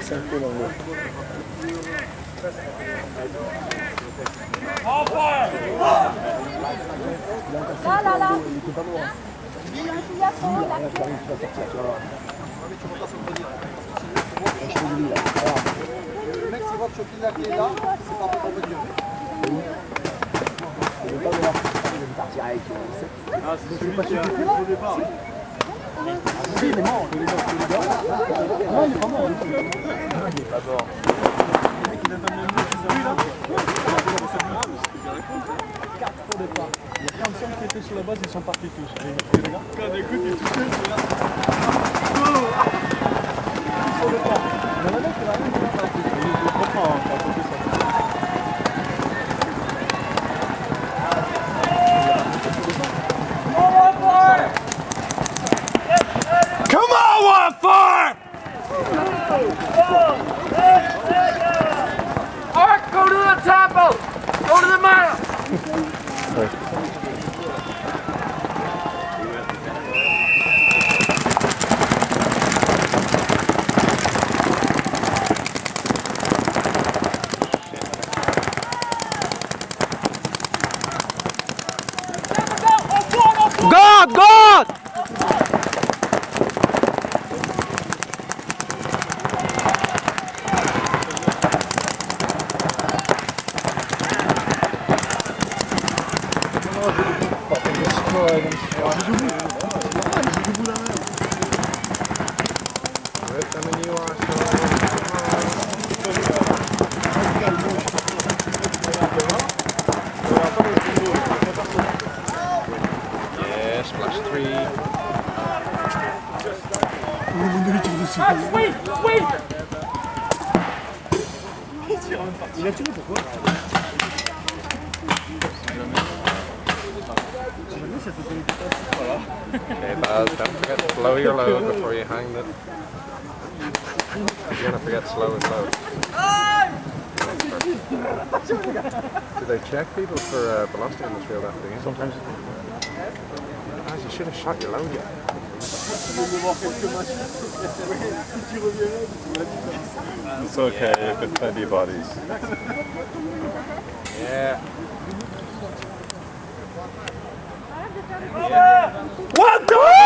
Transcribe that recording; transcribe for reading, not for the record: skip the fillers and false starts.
c'est un peu dans le... Là. Il y a un fouillasson, là. Le mec, s'il voit que Chopin qui est là, c'est pas pour revenir. Il veut pas voir. Il veut partir avec. Ah, c'est celui qui a au départ. Oui, il est mort. Il est mort. Non, il est pas mort. Il est pas mort. Le mec, il a pas même lui là. Au départ. Il y a 45 qui étaient sur la base, ils sont partis tous. Quand écoute, il est tout seul, c'est là. Sur le départ. Il y en a d'autres qui va rien faire. Il comprend, hein, quand on fait ça. Come on, Wildfire! Art, go to the temple! Go to the mile! God! God! Yeah, splash 3. Sweet! Sweet! Il a tiré pourquoi? Okay, Baz, don't forget to blow your load before you hang it. You're gonna forget slow and load. Do they check people for velocity in this field after the game? Sometimes. Guys, you should have shot your load yet. It's okay if it's heavy bodies. Yeah. What the?